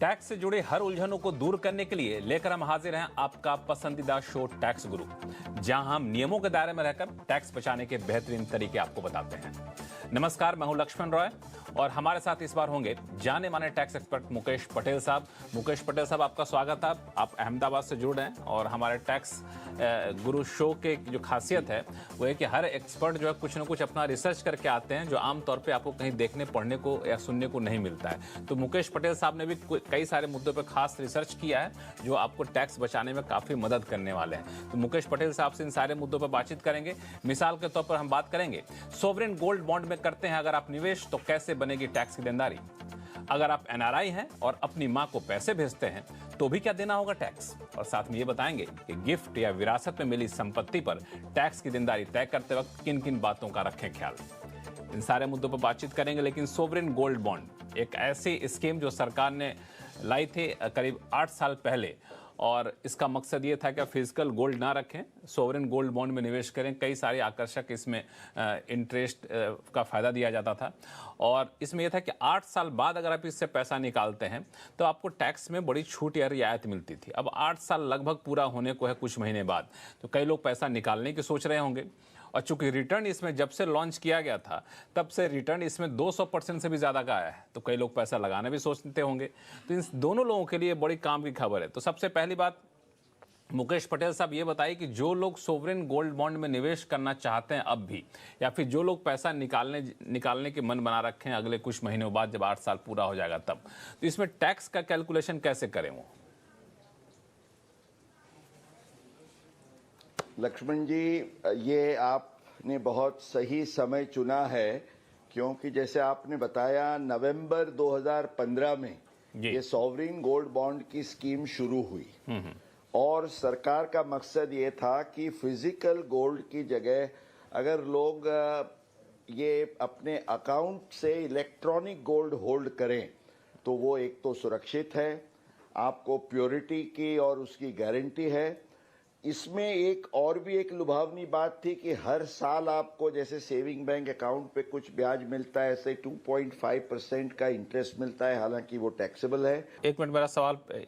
Tax से जुड़े हर उलझनों को दूर करने के लिए लेकर हम हाजिर हैं आपका पसंदीदा शो टैक्स गुरु, जहां हम नियमों के दायरे में रहकर टैक्स बचाने के बेहतरीन तरीके आपको बताते हैं। नमस्कार, मैं हूं लक्ष्मण रॉय और हमारे साथ इस बार होंगे जाने माने टैक्स एक्सपर्ट मुकेश पटेल साहब। मुकेश पटेल साहब, आपका स्वागत है। आप अहमदाबाद से जुड़ रहे हैं और हमारे टैक्स गुरु शो के जो खासियत है वो है कि हर एक्सपर्ट जो है कुछ ना कुछ अपना रिसर्च करके आते हैं, जो आमतौर पे आपको कहीं देखने पढ़ने को या सुनने को नहीं मिलता है। तो मुकेश पटेल साहब ने भी कई सारे मुद्दों पर खास रिसर्च किया है जो आपको टैक्स बचाने में काफ़ी मदद करने वाले हैं। तो मुकेश पटेल साहब से इन सारे मुद्दों पर बातचीत करेंगे। मिसाल के तौर पर हम बात करेंगे सोवरेन गोल्ड बॉन्ड में करते हैं अगर आप निवेश तो कैसे बनेगी टैक्स की देनदारी। अगर आप एनआरआई हैं और अपनी मां को पैसे भेजते हैं तो भी क्या देना होगा टैक्स। और साथ में ये बताएंगे कि गिफ्ट या विरासत में मिली संपत्ति पर टैक्स की देनदारी तय करते वक्त किन किन बातों का रखें ख्याल। इन सारे मुद्दों पर बातचीत करेंगे। लेकिन सोवरेन गोल्ड बॉन्ड एक ऐसी स्कीम जो सरकार ने लाई थी करीब 8 साल पहले, और इसका मकसद ये था कि फिजिकल गोल्ड ना रखें, सोवरेन गोल्ड बॉन्ड में निवेश करें। कई सारे आकर्षक इसमें इंटरेस्ट का फ़ायदा दिया जाता था और इसमें यह था कि 8 साल बाद अगर आप इससे पैसा निकालते हैं तो आपको टैक्स में बड़ी छूट या रियायत मिलती थी। अब 8 साल लगभग पूरा होने को है कुछ महीने बाद, तो कई लोग पैसा निकालने की सोच रहे होंगे। और चूंकि रिटर्न इसमें जब से लॉन्च किया गया था तब से रिटर्न इसमें 200% से भी ज़्यादा का आया है, तो कई लोग पैसा लगाना भी सोचते होंगे। तो इन दोनों लोगों के लिए बड़ी काम की खबर है। तो सबसे पहली बात मुकेश पटेल साहब ये बताइए कि जो लोग सोवरेन गोल्ड बॉन्ड में निवेश करना चाहते हैं अब भी, या फिर जो लोग पैसा निकालने के मन बना रखे हैं अगले कुछ महीनों बाद जब 8 साल पूरा हो जाएगा तब, तो इसमें टैक्स का कैलकुलेशन कैसे करें वो। लक्ष्मण जी, ये आपने बहुत सही समय चुना है, क्योंकि जैसे आपने बताया नवंबर 2015 में ये सॉवरेन गोल्ड बॉन्ड की स्कीम शुरू हुई और सरकार का मकसद ये था कि फिजिकल गोल्ड की जगह अगर लोग ये अपने अकाउंट से इलेक्ट्रॉनिक गोल्ड होल्ड करें तो वो एक तो सुरक्षित है, आपको प्योरिटी की और उसकी गारंटी है। इसमें एक लुभावनी बात थी कि हर साल आपको जैसे सेविंग बैंक अकाउंट पे कुछ ब्याज मिलता है, ऐसे 2.5% का इंटरेस्ट मिलता है, हालांकि वो टैक्सेबल है। एक मिनट, मेरा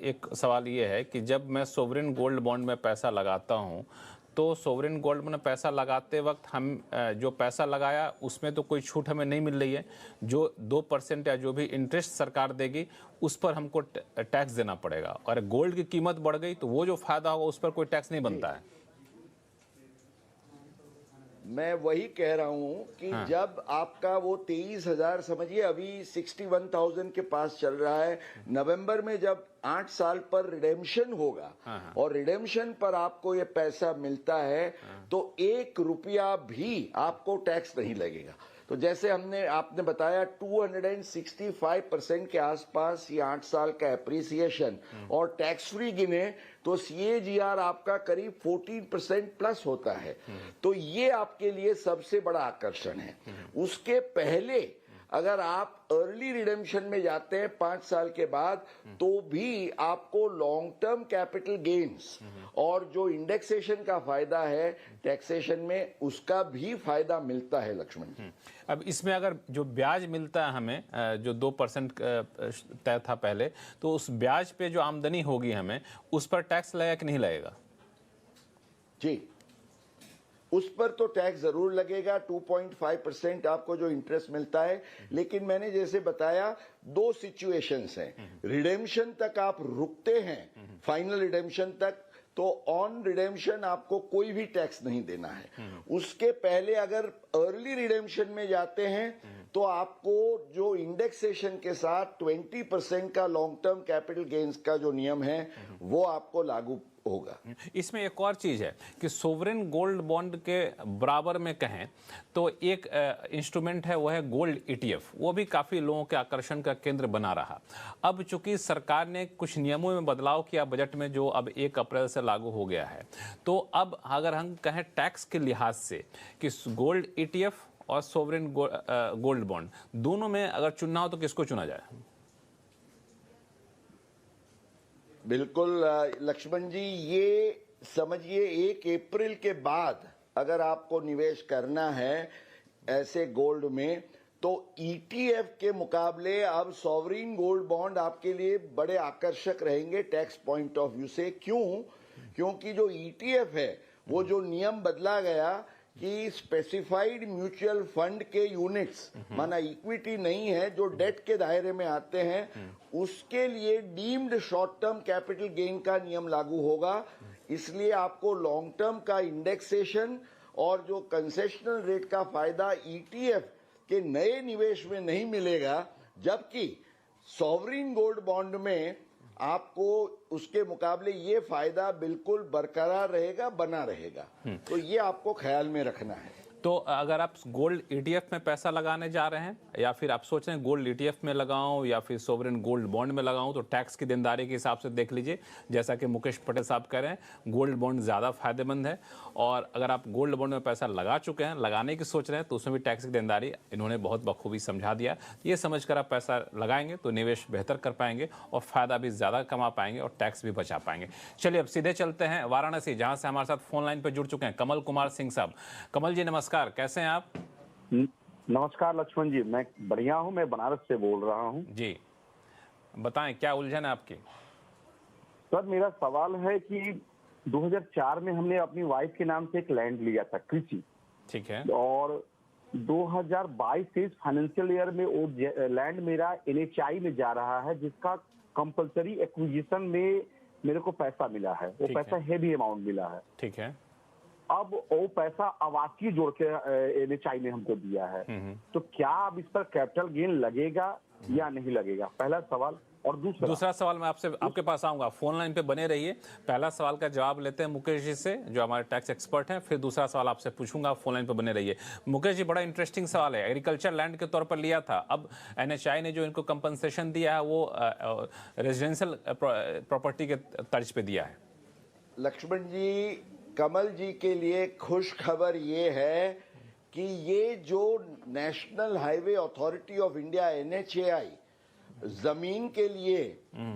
एक सवाल ये है कि जब मैं सोवरेन गोल्ड बॉन्ड में पैसा लगाता हूँ तो सोवरेन गोल्ड में पैसा लगाते वक्त हम जो पैसा लगाया उसमें तो कोई छूट हमें नहीं मिल रही है। जो 2% या जो भी इंटरेस्ट सरकार देगी उस पर हमको टैक्स देना पड़ेगा, और गोल्ड की कीमत बढ़ गई तो वो जो फायदा होगा उस पर कोई टैक्स नहीं बनता है। मैं वही कह रहा हूं कि जब आपका वो 23,000, समझिए अभी 61,000 के पास चल रहा है, नवंबर में जब 8 साल पर रिडेम्पशन होगा और रिडेम्पशन पर आपको ये पैसा मिलता है तो 1 रुपया भी आपको टैक्स नहीं लगेगा। तो जैसे आपने बताया 265% के आसपास ये 8 साल का एप्रिसिएशन और टैक्स फ्री गिने तो CAGR आपका करीब 14% प्लस होता है। तो ये आपके लिए सबसे बड़ा आकर्षण है। उसके पहले अगर आप अर्ली रिडेम्पशन में जाते हैं 5 साल के बाद तो भी आपको लॉन्ग टर्म कैपिटल गेन्स और जो इंडेक्सेशन का फायदा है टैक्सेशन में, उसका भी फायदा मिलता है लक्ष्मण। अब इसमें अगर जो ब्याज मिलता है हमें, जो 2% तय था पहले, तो उस ब्याज पे जो आमदनी होगी हमें उस पर टैक्स लगेगा कि नहीं लगेगा? जी, उस पर तो टैक्स जरूर लगेगा। 2.5% आपको जो इंटरेस्ट मिलता है, लेकिन मैंने जैसे बताया 2 सिचुएशंस हैं। रिडेम्पशन तक आप रुकते हैं, फाइनल रिडेम्पशन तक, तो ऑन रिडेम्पशन आपको कोई भी टैक्स नहीं देना है। उसके पहले अगर अर्ली रिडेम्पशन में जाते हैं तो आपको जो इंडेक्सेशन के साथ 20% का लॉन्ग टर्म कैपिटल गेन्स का जो नियम है वो आपको लागू होगा। इसमें एक और चीज है कि सोवरेन गोल्ड बॉन्ड के बराबर में कहें तो एक इंस्ट्रूमेंट है, वो है गोल्ड ETF। वो भी काफी लोगों के आकर्षण का केंद्र बना रहा। अब चूंकि सरकार ने कुछ नियमों में बदलाव किया बजट में, जो अब 1 अप्रैल से लागू हो गया है, तो अब अगर हम कहें टैक्स के लिहाज से कि गोल्ड ETF और सोवरेन गोल्ड बॉन्ड दोनों में अगर चुनना हो तो किसको चुना जाए? बिल्कुल लक्ष्मण जी, ये समझिए 1 अप्रैल के बाद अगर आपको निवेश करना है ऐसे गोल्ड में तो ईटीएफ के मुकाबले अब सॉवरिन गोल्ड बॉन्ड आपके लिए बड़े आकर्षक रहेंगे टैक्स पॉइंट ऑफ व्यू से। क्यों? क्योंकि जो ईटीएफ है वो जो नियम बदला गया कि स्पेसिफाइड म्यूचुअल फंड के यूनिट्स माना इक्विटी नहीं है जो डेट के दायरे में आते हैं, उसके लिए deemed short term capital gain का नियम लागू होगा। इसलिए आपको लॉन्ग टर्म का इंडेक्सेशन और जो कंसेशनल रेट का फायदा ईटीएफ के नए निवेश में नहीं मिलेगा, जबकि सॉवरिन गोल्ड बॉन्ड में आपको उसके मुकाबले ये फायदा बिल्कुल बरकरार रहेगा, बना रहेगा। तो ये आपको ख्याल में रखना है। तो अगर आप गोल्ड ईटीएफ में पैसा लगाने जा रहे हैं या फिर आप सोच रहे हैं गोल्ड ईटीएफ में लगाऊं या फिर सोवरेन गोल्ड बॉन्ड में लगाऊं, तो टैक्स की देनदारी के हिसाब से देख लीजिए। जैसा कि मुकेश पटेल साहब कह रहे हैं, गोल्ड बॉन्ड ज़्यादा फायदेमंद है। और अगर आप गोल्ड बॉन्ड में पैसा लगा चुके हैं, लगाने की सोच रहे हैं, तो उसमें भी टैक्स की देनदारी इन्होंने बहुत बखूबी समझा दिया। ये समझकर आप पैसा लगाएंगे तो निवेश बेहतर कर पाएंगे और फायदा भी ज़्यादा कमा पाएंगे और टैक्स भी बचा पाएंगे। चलिए अब सीधे चलते हैं वाराणसी, जहाँ से हमारे साथ फोन लाइन पर जुड़ चुके हैं कमल कुमार सिंह साहब। कमल जी नमस्कार, कैसे हैं आप? नमस्कार लक्ष्मण जी, मैं बढ़िया हूं। मैं बनारस से बोल रहा हूं जी, बताएं क्या उलझन है आपकी? सर, मेरा सवाल है कि 2004 में हमने अपनी वाइफ के नाम से एक लैंड लिया था, कृषि। ठीक है। और 2022-23 फाइनेंशियल ईयर में वो लैंड मेरा एनएचआई में जा रहा है, जिसका कंपलसरी एक्विजिशन में मेरे को पैसा मिला है। वो पैसा हेवी अमाउंट मिला है। ठीक है। अब वो पैसा आवासीय जोड़ के एनएचआई ने हमको दिया है, तो क्या अब इस पर कैपिटल गेन लगेगा या नहीं लगेगा? पहला सवाल। और दूसरा सवाल मैं आपसे आपके पास आऊंगा, फोन लाइन पे बने रहिए। पहला सवाल का जवाब लेते हैं मुकेश जी से, जो हमारे टैक्स एक्सपर्ट हैं, फिर दूसरा सवाल आपसे पूछूंगा। फोन लाइन पे बने रहिए। मुकेश जी, बड़ा इंटरेस्टिंग सवाल है। एग्रीकल्चर लैंड के तौर पर लिया था, अब एनएचआई ने जो इनको कंपनसेशन दिया है वो रेजिडेंशियल प्रॉपर्टी के तर्ज पे दिया है। लक्ष्मण जी, कमल जी के लिए खुश खबर ये है कि ये जो national highway authority of India NHAI जमीन के लिए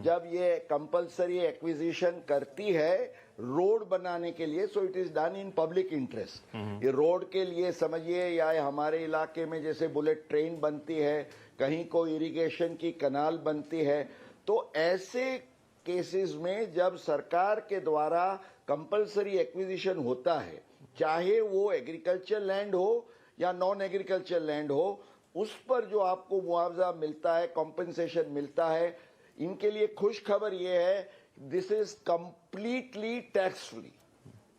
जब ये कंपलसरी एक्विजिशन करती है रोड बनाने के लिए, so it is done in public interest. ये रोड के लिए समझिए, या हमारे इलाके में जैसे बुलेट ट्रेन बनती है, कहीं कोई इरिगेशन की कनाल बनती है, तो ऐसे केसेस में जब सरकार के द्वारा कंपलसरी एक्विजिशन होता है, चाहे वो एग्रीकल्चर लैंड हो या नॉन एग्रीकल्चर लैंड हो, उस पर जो आपको मुआवजा मिलता है, कॉम्पेंसेशन मिलता है, इनके लिए खुश खबर ये है, this is completely tax free.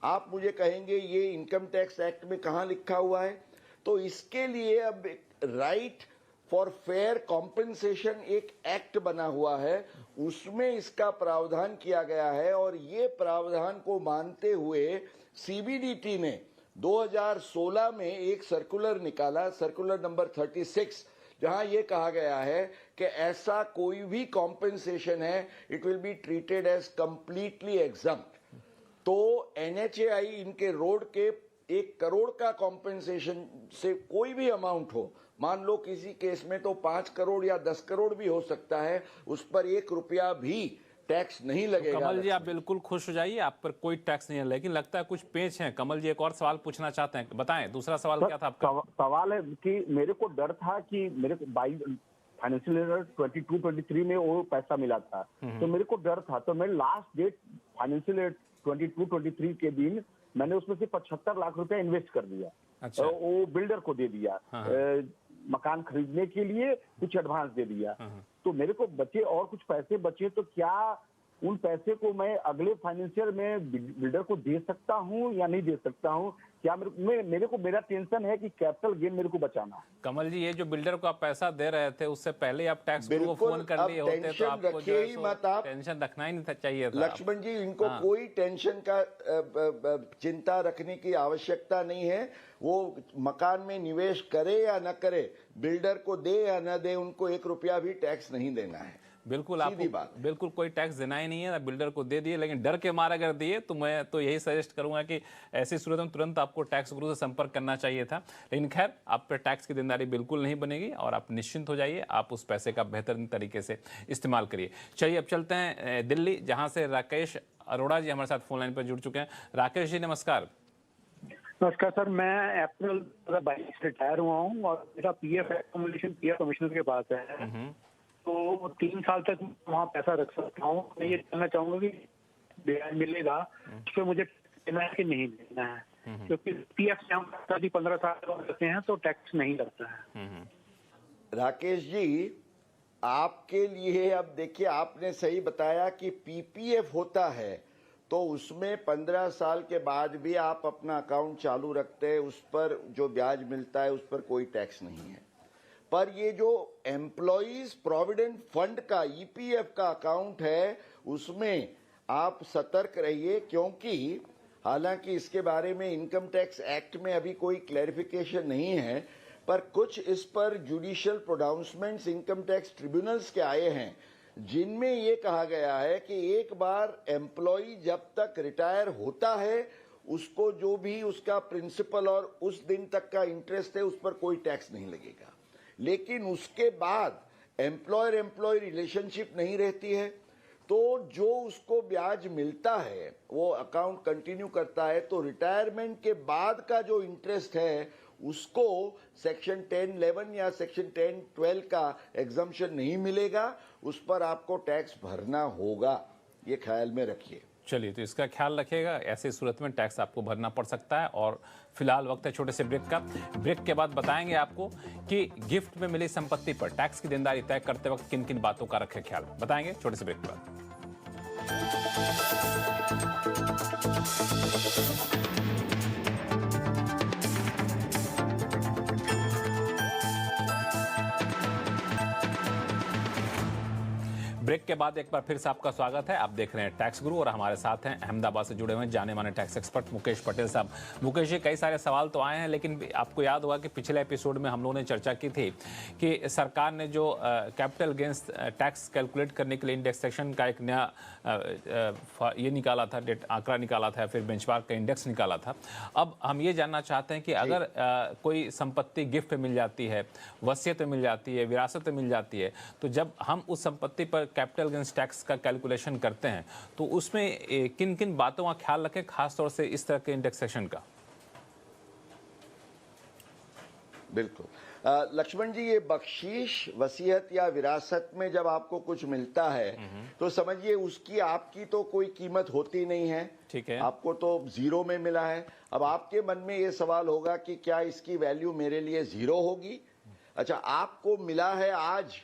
आप मुझे कहेंगे ये इनकम टैक्स एक्ट में कहां लिखा हुआ है? तो इसके लिए अब राइट फॉर फेयर कॉम्पेंसेशन एक एक्ट बना हुआ है, उसमें इसका प्रावधान किया गया है। और ये प्रावधान को मानते हुए सीबीडीटी ने 2016 में एक सर्कुलर निकाला, सर्कुलर नंबर 36, जहां ये कहा गया है कि ऐसा कोई भी कॉम्पेंसेशन है, it will be treated as completely exempt. तो एनएचएआई इनके रोड के 1 करोड़ का कॉम्पेंसेशन से कोई भी अमाउंट हो, मान लो किसी केस में तो 5 करोड़ या 10 करोड़ भी हो सकता है, उस पर 1 रुपया भी टैक्स नहीं लगेगा। तो कमल जी आप बिल्कुल खुश हो जाइए, आप पर कोई टैक्स नहीं है, लेकिन लगता है कुछ पेच है। कमल जी एक और सवाल पूछना चाहते हैं, बताएं दूसरा सवाल क्या था आपका? सवाल है कि मेरे को डर था कि मेरे को फाइनेंशियल ईयर 22-23 में वो पैसा मिला था, तो मेरे को डर था। तो मैं लास्ट डेट फाइनेंशियल ईयर 22-23 के दिन मैंने उसमें से 75 लाख रुपया इन्वेस्ट कर दिया। अच्छा। वो बिल्डर को दे दिया। मकान खरीदने के लिए कुछ एडवांस दे दिया। तो मेरे को बचे और कुछ पैसे बचे, तो क्या उन पैसे को मैं अगले फाइनेंशियल में बिल्डर को दे सकता हूं या नहीं दे सकता हूं? क्या मेरे को मेरा टेंशन है कि कैपिटल गेन मेरे को बचाना है। कमल जी, ये जो बिल्डर को आप पैसा दे रहे थे, उससे पहले आप टैक्स को फोन कर लिए होते तो आपको जो है टेंशन रखना ही नहीं चाहिए था। लक्ष्मण जी, इनको कोई टेंशन का चिंता रखने की आवश्यकता नहीं है। वो मकान में निवेश करे या न करे, बिल्डर को दे या न दे, उनको 1 रुपया भी टैक्स नहीं देना है। बिल्कुल, आपको बिल्कुल कोई टैक्स देना ही नहीं है, बिल्डर को दे दिए, लेकिन डर के मारे अगर दिए तो मैं तो यही सजेस्ट करूंगा कि ऐसी सूरत में तुरंत आपको टैक्स गुरु से संपर्क करना चाहिए था। लेकिन खैर, आप पे टैक्स की देनदारी बिल्कुल नहीं बनेगी और आप निश्चिंत हो जाइए, आप उस पैसे का बेहतरीन तरीके से इस्तेमाल करिए। चलिए अब चलते हैं दिल्ली, जहां से राकेश अरोड़ा जी हमारे साथ फोन लाइन पर जुड़ चुके हैं। राकेश जी नमस्कार। नमस्कार सर, मैं अप्रैल 2022 रिटायर हुआ हूँ और मेरा पीएफ एक्युमुलेशन पीएफ कमिश्नर के पास है। तो 3 साल तक वहाँ पैसा रख सकता हूँ। मैं ये जानना चाहूंगा कि ब्याज मिलेगा उस पर मुझे देना है कि नहीं देना है, क्योंकि पीएफ से हम 15 साल करते हैं तो टैक्स नहीं लगता है। राकेश जी, आपके लिए अब देखिए, आपने सही बताया कि पीपीएफ होता है तो उसमें 15 साल के बाद भी आप अपना अकाउंट चालू रखते हैं, उस पर जो ब्याज मिलता है उस पर कोई टैक्स नहीं है। पर ये जो एम्प्लॉइज प्रोविडेंट फंड का ईपीएफ का अकाउंट है उसमें आप सतर्क रहिए, क्योंकि हालांकि इसके बारे में इनकम टैक्स एक्ट में अभी कोई क्लैरिफिकेशन नहीं है, पर कुछ इस पर judicial pronouncements income tax tribunals के आए हैं जिनमें ये कहा गया है कि एक बार एम्प्लॉय जब तक रिटायर होता है उसको जो भी उसका प्रिंसिपल और उस दिन तक का इंटरेस्ट है उस पर कोई टैक्स नहीं लगेगा, लेकिन उसके बाद एम्प्लॉयर एम्प्लॉय रिलेशनशिप नहीं रहती है तो जो उसको ब्याज मिलता है वो अकाउंट कंटिन्यू करता है, तो रिटायरमेंट के बाद का जो इंटरेस्ट है उसको सेक्शन 10(11) या सेक्शन 10(12) का एग्जम्पशन नहीं मिलेगा, उस पर आपको टैक्स भरना होगा, ये ख्याल में रखिए। चलिए, तो इसका ख्याल रखिएगा, ऐसी सूरत में टैक्स आपको भरना पड़ सकता है। और फिलहाल वक्त है छोटे से ब्रेक का। ब्रेक के बाद बताएंगे आपको कि गिफ्ट में मिली संपत्ति पर टैक्स की देनदारी तय करते वक्त किन किन बातों का रखें ख्याल, बताएंगे छोटे से ब्रेक के बाद। ब्रेक के बाद एक बार फिर से आपका स्वागत है। आप देख रहे हैं टैक्स गुरु और हमारे साथ हैं अहमदाबाद से जुड़े हुए जाने माने टैक्स एक्सपर्ट मुकेश पटेल साहब। मुकेश जी, कई सारे सवाल तो आए हैं, लेकिन आपको याद होगा कि पिछले एपिसोड में हम लोगों ने चर्चा की थी कि सरकार ने जो कैपिटल गेन्स टैक्स कैलकुलेट करने के लिए इंडेक्सेशन का एक नया ये निकाला था, आंकड़ा निकाला था, फिर बेंचमार्क का इंडेक्स निकाला था। अब हम ये जानना चाहते हैं कि अगर कोई संपत्ति गिफ्ट मिल जाती है, वसीयत मिल जाती है, विरासत मिल जाती है, तो जब हम उस संपत्ति पर कैपिटल गेन्स टैक्स का कैलकुलेशन करते हैं तो उसमें किन किन बातों का ख्याल रखें, खासतौर से इस तरह के इंडेक्सेशन का? बिल्कुल लक्ष्मण जी, ये बख्शीश, वसीयत या विरासत में जब आपको कुछ मिलता है तो समझिए उसकी आपकी तो कोई कीमत होती नहीं है, ठीक है, आपको तो जीरो में मिला है। अब आपके मन में ये सवाल होगा कि क्या इसकी वैल्यू मेरे लिए जीरो होगी? अच्छा, आपको मिला है आज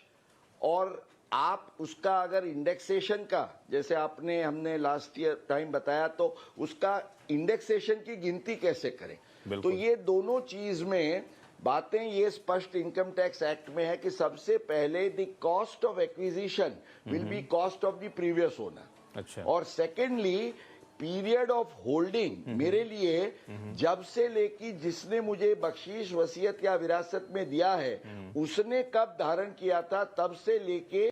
और आप उसका अगर इंडेक्सेशन का, जैसे हमने लास्ट ईयर टाइम बताया, तो उसका इंडेक्सेशन की गिनती कैसे करें? तो ये दोनों चीज में बातें ये स्पष्ट इनकम टैक्स एक्ट में है कि सबसे पहले the cost of acquisition will be cost of the previous owner. अच्छा। और सेकेंडली पीरियड ऑफ होल्डिंग, मेरे लिए जब से लेके जिसने मुझे बख्शीश, वसीयत या विरासत में दिया है उसने कब धारण किया था, तब से लेके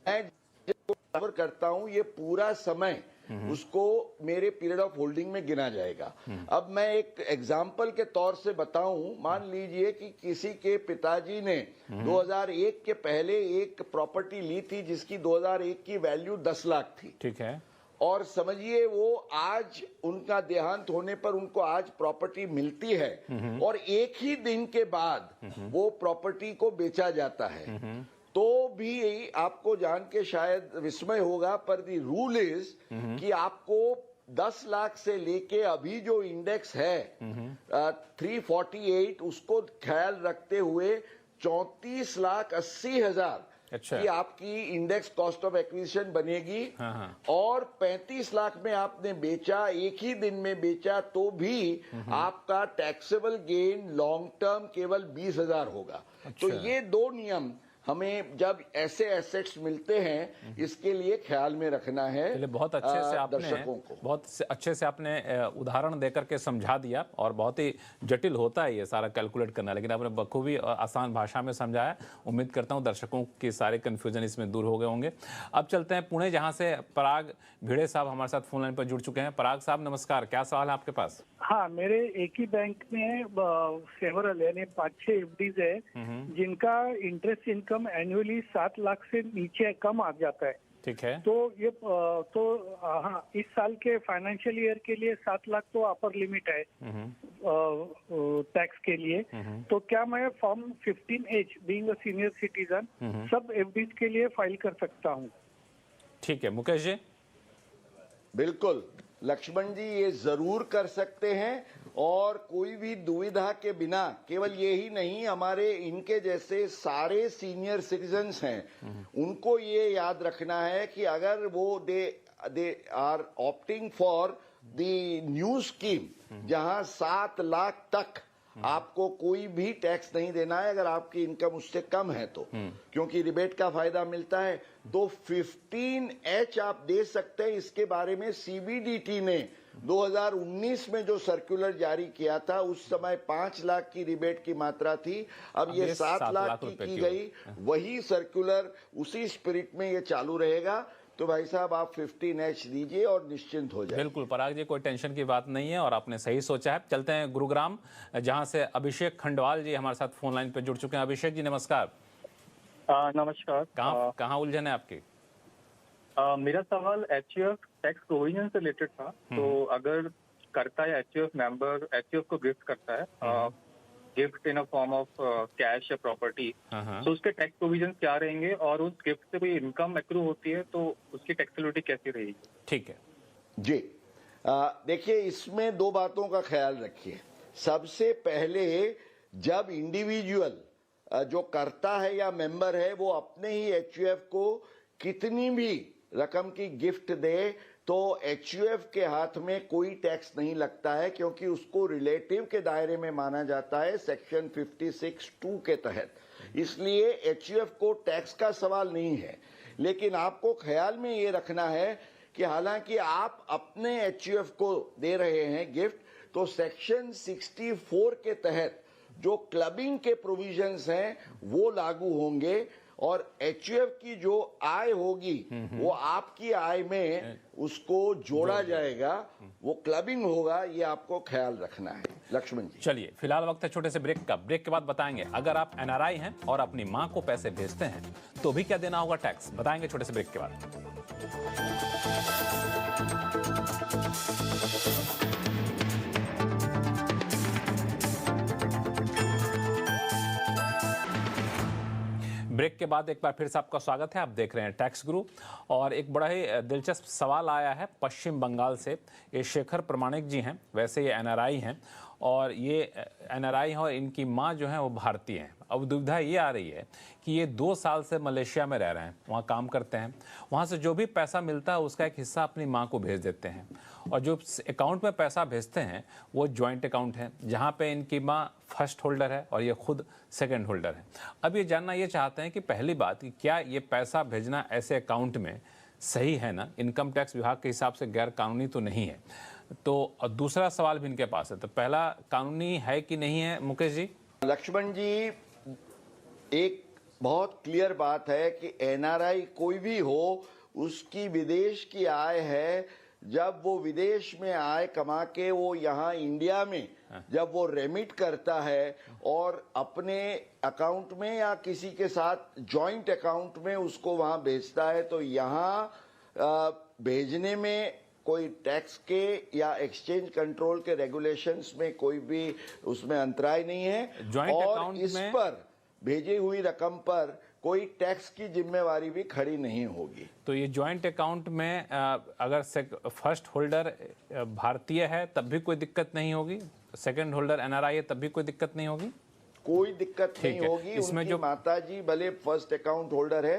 मैं जब कवर करता हूं ये पूरा समय उसको मेरे पीरियड ऑफ होल्डिंग में गिना जाएगा। अब मैं एक एग्जाम्पल के तौर से बताऊं, मान लीजिए कि किसी के पिताजी ने 2001 के पहले एक प्रॉपर्टी ली थी जिसकी 2001 की वैल्यू 10 लाख थी, ठीक है, और समझिए वो आज उनका देहांत होने पर उनको आज प्रॉपर्टी मिलती है और एक ही दिन के बाद वो प्रॉपर्टी को बेचा जाता है, तो भी आपको जान के शायद विस्मय होगा, पर दी रूल इज कि आपको 10 लाख से लेके अभी जो इंडेक्स है 348, उसको ख्याल रखते हुए 34,80,000 कि आपकी इंडेक्स कॉस्ट ऑफ एक्विजिशन बनेगी। और 35 लाख में आपने बेचा, एक ही दिन में बेचा, तो भी आपका टैक्सेबल गेन लॉन्ग टर्म केवल 20,000 होगा। तो ये दो नियम हमें जब ऐसे एसेट्स मिलते हैं इसके लिए ख्याल में रखना है। बहुत अच्छे से आपने दर्शकों को बहुत अच्छे से आपने उदाहरण देकर के समझा दिया, और बहुत ही जटिल होता है ये सारा कैलकुलेट करना, लेकिन आपने बखूबी आसान भाषा में समझाया। उम्मीद करता हूँ दर्शकों के सारे कन्फ्यूजन इसमें दूर हो गए होंगे। अब चलते हैं पुणे, जहाँ से पराग भिड़े साहब हमारे साथ फोन लाइन पर जुड़ चुके हैं। पराग साहब नमस्कार, क्या सवाल है आपके पास? हाँ, मेरे एक ही बैंक में सेवरल यानी 5-6 एफडीज है जिनका इंटरेस्ट इनकम एनुअली 7 लाख से नीचे कम आ जाता है। ठीक है। तो ये हाँ, इस साल के फाइनेंशियल ईयर के लिए 7 लाख तो अपर लिमिट है टैक्स के लिए। तो क्या मैं form 15H being a senior citizen सब एफडीज के लिए फाइल कर सकता हूँ? ठीक है मुकेश जी। बिल्कुल लक्ष्मण जी, ये जरूर कर सकते हैं और कोई भी दुविधा के बिना, केवल ये ही नहीं, हमारे इनके जैसे सारे सीनियर सिटीजन्स हैं उनको ये याद रखना है कि अगर वो they are opting for the new scheme जहां 7 लाख तक आपको कोई भी टैक्स नहीं देना है अगर आपकी इनकम उससे कम है तो, क्योंकि रिबेट का फायदा मिलता है। तो 15H आप दे सकते हैं। इसके बारे में सीबीडीटी ने 2019 में जो सर्कुलर जारी किया था उस समय 5 लाख की रिबेट की मात्रा थी, अब ये 7 लाख की गई। वही सर्कुलर उसी स्पिरिट में ये चालू रहेगा। तो भाई साहब आप 15H दीजिए और निश्चिंत हो जाए। बिल्कुल पराग जी, कोई टेंशन की बात नहीं है और आपने सही सोचा है। चलते हैं गुरुग्राम, जहां से अभिषेक खंडवाल जी हमारे साथ फोन लाइन पे जुड़ चुके हैं। अभिषेक जी नमस्कार। नमस्कार। कहाँ उलझन है आपकी? मेरा सवाल एचयूएफ टैक्स प्रोविजन से रिलेटेड था। तो अगर करता है एचयूएफ मेंबर एचयूएफ को गिफ्ट करता है gift in a form of cash या प्रॉपर्टी, तो उसके टैक्स प्रोविजन क्या रहेंगे और उस गिफ्ट से कोई इनकम एक्रू होती है तो उसकी टैक्सेबिलिटी कैसी रहेगी? ठीक है जी, देखिए इसमें 2 बातों का ख्याल रखिए। सबसे पहले जब इंडिविजुअल जो करता है या मेंबर है वो अपने ही एचयूएफ को कितनी भी रकम की गिफ्ट दे तो एचयूएफ के हाथ में कोई टैक्स नहीं लगता है, क्योंकि उसको रिलेटिव के दायरे में माना जाता है सेक्शन 56(2) के तहत। इसलिए एचयूएफ को टैक्स का सवाल नहीं है। लेकिन आपको ख्याल में ये रखना है कि हालांकि आप अपने एचयूएफ को दे रहे हैं गिफ्ट, तो सेक्शन 64 के तहत जो क्लबिंग के प्रोविजंस हैं वो लागू होंगे और एचयूएफ की जो आय होगी वो आपकी आय में उसको जोड़ा जाएगा, वो क्लबिंग होगा। ये आपको ख्याल रखना है लक्ष्मण जी। चलिए फिलहाल वक्त है छोटे से ब्रेक का। ब्रेक के बाद बताएंगे अगर आप एनआरआई हैं और अपनी मां को पैसे भेजते हैं तो भी क्या देना होगा टैक्स, बताएंगे छोटे से ब्रेक के बाद। ब्रेक के बाद एक बार फिर से आपका स्वागत है। आप देख रहे हैं टैक्स गुरु और एक बड़ा ही दिलचस्प सवाल आया है पश्चिम बंगाल से। ये शेखर प्रमाणिक जी हैं, वैसे ये एनआरआई हैं और ये एनआरआई हैं और इनकी माँ जो है वो भारतीय हैं। अब दुविधा ये आ रही है कि ये 2 साल से मलेशिया में रह रहे हैं, वहाँ काम करते हैं, वहाँ से जो भी पैसा मिलता है उसका एक हिस्सा अपनी माँ को भेज देते हैं और जो अकाउंट में पैसा भेजते हैं वो जॉइंट अकाउंट है जहाँ पे इनकी माँ फर्स्ट होल्डर है और ये खुद सेकंड होल्डर है। अब ये जानना ये चाहते हैं कि पहली बात कि क्या ये पैसा भेजना ऐसे अकाउंट में सही है ना, इनकम टैक्स विभाग के हिसाब से गैर कानूनी तो नहीं है। तो दूसरा सवाल भी इनके पास है, तो पहला कानूनी है कि नहीं है मुकेश जी? लक्ष्मण जी, एक बहुत क्लियर बात है कि एनआरआई कोई भी हो उसकी विदेश की आय है। जब वो विदेश में आय कमा के वो यहाँ इंडिया में जब वो रेमिट करता है और अपने अकाउंट में या किसी के साथ जॉइंट अकाउंट में उसको वहाँ भेजता है तो यहाँ भेजने में कोई टैक्स के या एक्सचेंज कंट्रोल के रेगुलेशंस में कोई भी उसमें अंतराय नहीं है। जॉइंट और अकाउंट इस में पर भेजी हुई रकम पर कोई टैक्स की जिम्मेवारी भी खड़ी नहीं होगी। तो ये जॉइंट अकाउंट में अगर फर्स्ट होल्डर भारतीय है तब भी कोई दिक्कत नहीं होगी, सेकंड होल्डर एनआरआई है तब भी कोई दिक्कत नहीं होगी? कोई दिक्कत नहीं होगी। इसमें उनकी जो माता जी भले फर्स्ट अकाउंट होल्डर है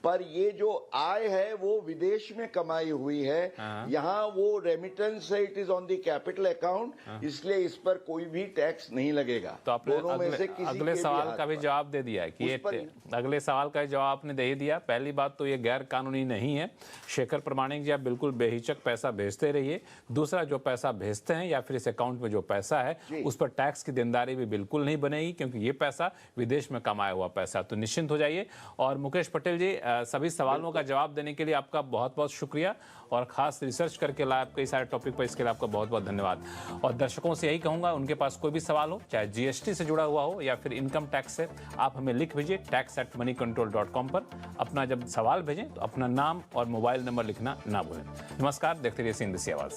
पर ये जो आय है वो विदेश में कमाई हुई है, यहाँ वो रेमिटेंस है, it is on the capital account, इसलिए इस पर कोई भी टैक्स नहीं लगेगा। तो आपने दोनों में से किसी अगले के सवाल का भी जवाब दे दिया है कि ये अगले सवाल का जवाब आपने दे ही दिया। पहली बात तो ये गैर कानूनी नहीं है। शेखर प्रमाणिक जी आप बिल्कुल बेहिचक पैसा भेजते रहिए। दूसरा, जो पैसा भेजते हैं या फिर इस अकाउंट में जो पैसा है उस पर टैक्स की देनदारी भी बिल्कुल नहीं बनेगी, क्योंकि ये पैसा विदेश में कमाया हुआ पैसा। तो निश्चिंत हो जाइए। और मुकेश पटेल जी, सभी सवालों का जवाब देने के लिए आपका बहुत बहुत शुक्रिया, और खास रिसर्च करके लाए कई सारे टॉपिक पर, इसके लिए आपका बहुत बहुत धन्यवाद। और दर्शकों से यही कहूंगा, उनके पास कोई भी सवाल हो, चाहे जीएसटी से जुड़ा हुआ हो या फिर इनकम टैक्स से, आप हमें लिख भेजिए tax@moneycontrol.com पर। अपना जब सवाल भेजें तो अपना नाम और मोबाइल नंबर लिखना ना भूलें। नमस्कार, देखते रहिए सीएनबीसी आवाज।